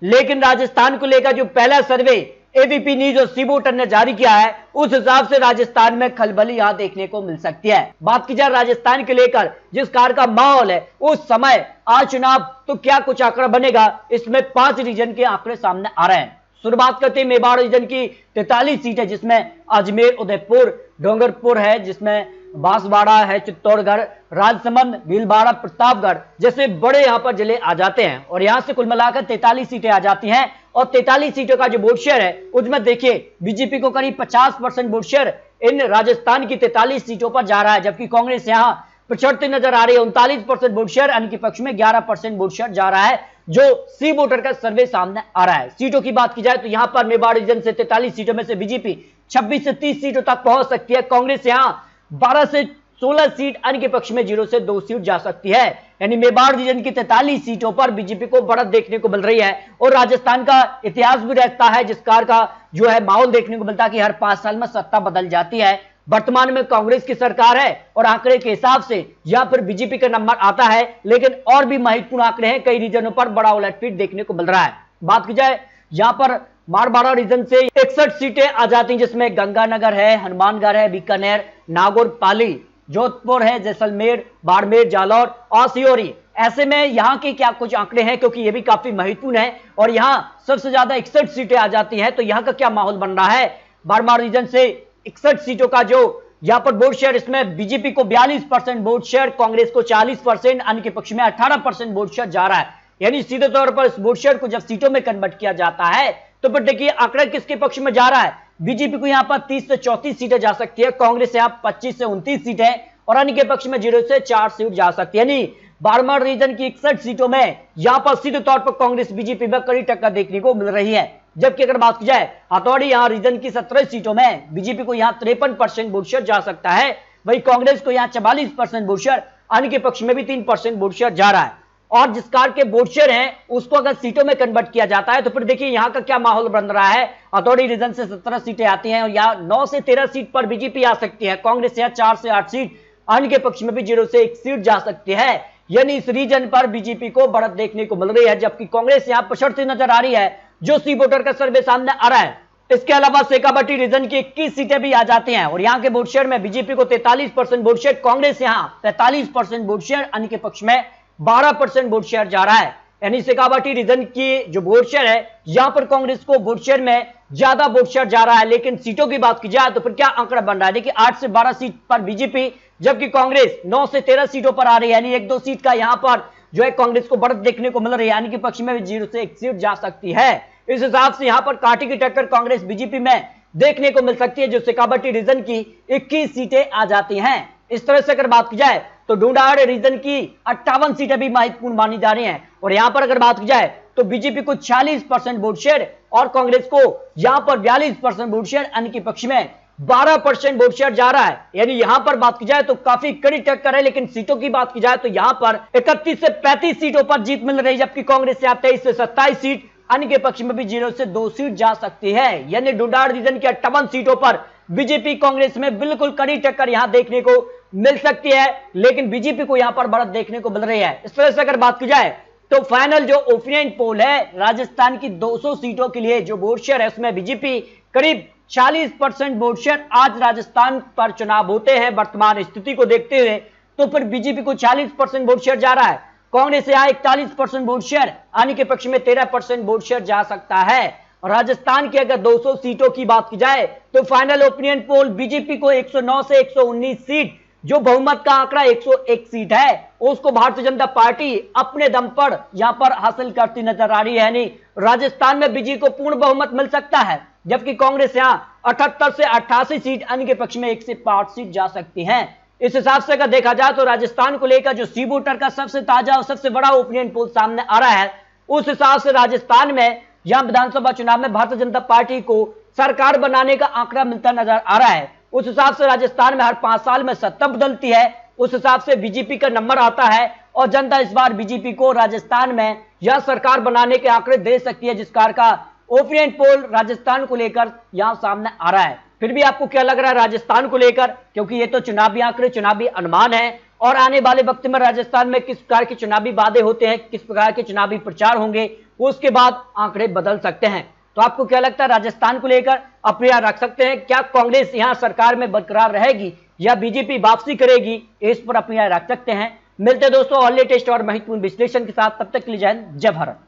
लेकिन राजस्थान को लेकर जो पहला सर्वे एबीपी न्यूज और सी वोटर ने जारी किया है, उस हिसाब से राजस्थान में खलबली यहां देखने को मिल सकती है। बात की जाए राजस्थान के लेकर जिस कार का माहौल है उस समय आज चुनाव, तो क्या कुछ आंकड़ा बनेगा, इसमें 5 रीजन के आंकड़े सामने आ रहे हैं। शुरुआत करते हैं मेवाड़ रीजन की 43 सीटें, जिसमें अजमेर, उदयपुर, डोंगरपुर है, जिसमें बांसवाड़ा है, चित्तौड़गढ़, राजसमंद, भीलवाड़ा, प्रतापगढ़ जैसे बड़े यहां पर जिले आ जाते हैं और यहां से कुल मिलाकर 43 सीटें आ जाती हैं। और 43 सीटों का जो वोट शेयर है उसमें देखिए बीजेपी को करीब 50% वोट शेयर इन राजस्थान की 43 सीटों पर जा रहा है, जबकि कांग्रेस यहां पिछड़ती नजर आ रही है। 39% वोट शेयर, अन्य के पक्ष में 11% वोट शेयर जा रहा है, जो सी वोटर का सर्वे सामने आ रहा है। सीटों की बात की जाए तो यहां पर मेवाड़ रीजन से 43 सीटों में से बीजेपी 26 से 30 सीटों तक पहुंच सकती है। कांग्रेस यहां 12 से 16 सीट, अन्य के पक्ष में 0 से 2 सीट जा सकती है। यानी मेवाड़ रीजन की 43 सीटों पर बीजेपी को बढ़त देखने को मिल रही है। और राजस्थान का इतिहास भी रहता है जिस कार का जो है माहौल देखने को मिलता है कि हर 5 साल में सत्ता बदल जाती है। वर्तमान में कांग्रेस की सरकार है और आंकड़े के हिसाब से यहां पर बीजेपी का नंबर आता है, लेकिन और भी महत्वपूर्ण आंकड़े हैं, कई रीजनों पर बड़ा उलटफेर देखने को मिल रहा है। बात की जाए यहां पर मारवाड़ा रीजन से 61 सीटें आ जाती हैं, जिसमें गंगानगर है, हनुमानगढ़ है, बीकानेर, नागौर, पाली, जोधपुर है, जैसलमेर, बाड़मेर, जालौर और सियोरी। ऐसे में यहाँ के क्या कुछ आंकड़े हैं, क्योंकि ये भी काफी महत्वपूर्ण है और यहाँ सबसे ज्यादा 61 सीटें आ जाती हैं, तो यहाँ का क्या माहौल बन रहा है। बाड़मेर रीजन से 61 सीटों का जो यहाँ पर वोट शेयर, इसमें बीजेपी को 42% वोट शेयर, कांग्रेस को 40%, अन्य के पक्ष में 18% वोट शेयर जा रहा है। यानी सीधे तौर पर इस वोट शेयर को जब सीटों में कन्वर्ट किया जाता है तो फिर देखिए आंकड़ा किसके पक्ष में जा रहा है। बीजेपी को यहाँ पर 30 से 34 सीटें जा सकती है, कांग्रेस यहाँ 25 से 29 सीटें और अन्य के पक्ष में 0 से 4 सीट जा सकती है। यानी बाड़मेर रीजन की 61 सीटों में यहाँ पर सीधे तौर पर कांग्रेस बीजेपी में कड़ी टक्कर देखने को मिल रही है। जबकि अगर बात की जाए हथौड़ी यहाँ रीजन की 17 सीटों में बीजेपी को यहाँ 53% वोट शेयर जा सकता है, वही कांग्रेस को यहाँ 44% वोट शेयर, अन्य के पक्ष में भी 3% वोट शेयर जा रहा है। और जिस कार के वोट शेयर हैं उसको अगर सीटों में कन्वर्ट किया जाता है तो फिर देखिए यहाँ का क्या माहौल बन रहा है। हथौड़ी रीजन से 17 सीटें आती हैं और यहाँ 9 से 13 सीट पर बीजेपी आ सकती है, कांग्रेस यहाँ 4 से 8 सीट, अन्य के पक्ष में भी 0 से 1 सीट जा सकती है। यानी इस रीजन पर बीजेपी को बढ़त देखने को मिल रही है, जबकि कांग्रेस यहाँ पिछड़ती नजर आ रही है, जो सी वोटर का सर्वे सामने आ रहा है। इसके अलावा शेखावाटी रीजन की 21 सीटें भी आ जाती हैं और यहाँ के वोट शेयर में बीजेपी को 43% वोट शेयर, कांग्रेस यहाँ 45% वोट शेयर, अन्य के पक्ष में 12% वोट शेयर जा रहा है। यानी शेखावाटी रीजन की जो वोट शेयर है यहाँ पर कांग्रेस को वोट शेयर में ज्यादा वोट शेयर जा रहा है, लेकिन सीटों की बात की जाए तो फिर क्या आंकड़ा बन रहा है। देखिए 8 से 12 सीट पर बीजेपी, जबकि कांग्रेस 9 से 13 सीटों पर आ रही है। यानी 1-2 सीट का यहाँ पर जो है कांग्रेस को बढ़त देखने को मिल रही है, यानी कि पक्ष में 0 से 1 सीट जा सकती है। इस हिसाब से यहाँ पर कांटे की टक्कर कांग्रेस बीजेपी में देखने को मिल सकती है, जो शेखावाटी रीजन की 21 सीटें आ जाती हैं। इस तरह से अगर बात की जाए तो ढूंढाड़ रीजन की 58 सीटें भी महत्वपूर्ण मानी जा रही हैं और यहां पर अगर बात की जाए तो बीजेपी को 46% वोट शेयर और कांग्रेस को यहां पर 42% वोट शेयर, अन्य के पक्ष में 12% वोट शेयर जा रहा है। यानी यहां पर बात की जाए तो काफी कड़ी टक्कर है, लेकिन सीटों की बात की जाए तो यहां पर 31 से 35 सीटों पर जीत मिल रही है, जबकि कांग्रेस से 23 से 27 सीट, अन्य के पक्ष में भी 0 से 2 सीट जा सकती है। यानी ढूंढाड़ रीजन की 58 सीटों पर बीजेपी कांग्रेस में बिल्कुल कड़ी टक्कर यहां देखने को मिल सकती है, लेकिन बीजेपी को यहां पर बढ़त देखने को मिल रही है। इस तरह से अगर बात की जाए तो फाइनल जो ओपिनियन पोल है राजस्थान की 200 सीटों के लिए जो वोट शेयर है उसमें बीजेपी करीब 40% वोट शेयर, आज राजस्थान पर चुनाव होते हैं वर्तमान स्थिति को देखते हुए तो फिर बीजेपी को 40% वोट शेयर जा रहा है, कांग्रेस यहाँ 41% वोट शेयर, अन्य के पक्ष में 13% वोट शेयर जा सकता है। और राजस्थान की अगर 200 सीटों की बात की जाए तो फाइनल ओपिनियन पोल बीजेपी को 109 से 119 सीट, जो बहुमत का आंकड़ा 101 सीट है, उसको भारतीय जनता पार्टी अपने दम पर यहां पर हासिल करती नजर आ रही है। यानी राजस्थान में बीजेपी को पूर्ण बहुमत मिल सकता है, जबकि कांग्रेस यहां 78 से 88 सीट, अन्य के पक्ष में 1 से 5 सीट जा सकती हैं। इस हिसाब से अगर देखा जाए तो राजस्थान को लेकर जो सी वोटर का सबसे ताजा और सबसे बड़ा ओपिनियन पोल सामने आ रहा है, उस हिसाब से राजस्थान में यहां विधानसभा चुनाव में भारतीय जनता पार्टी को सरकार बनाने का आंकड़ा मिलता नजर आ रहा है। उस हिसाब से राजस्थान में हर 5 साल में सत्ता बदलती है, उस हिसाब से बीजेपी का नंबर आता है और जनता इस बार बीजेपी को राजस्थान में यह सरकार बनाने के आंकड़े दे सकती है, जिस कार का ओपिनियन पोल राजस्थान को लेकर यहां सामने आ रहा है। फिर भी आपको क्या लग रहा है राजस्थान को लेकर, क्योंकि ये तो चुनावी आंकड़े, चुनावी अनुमान है और आने वाले वक्त में राजस्थान में किस प्रकार के चुनावी वादे होते हैं, किस प्रकार के चुनावी प्रचार होंगे, उसके बाद आंकड़े बदल सकते हैं। तो आपको क्या लगता है, राजस्थान को लेकर अप्रिया रख सकते हैं क्या? कांग्रेस यहां सरकार में बरकरार रहेगी या बीजेपी वापसी करेगी, इस पर अप्रिया रख सकते हैं। मिलते हैं दोस्तों और लेटेस्ट और महत्वपूर्ण विश्लेषण के साथ, तब तक के लिए जय हिंद, जय भारत।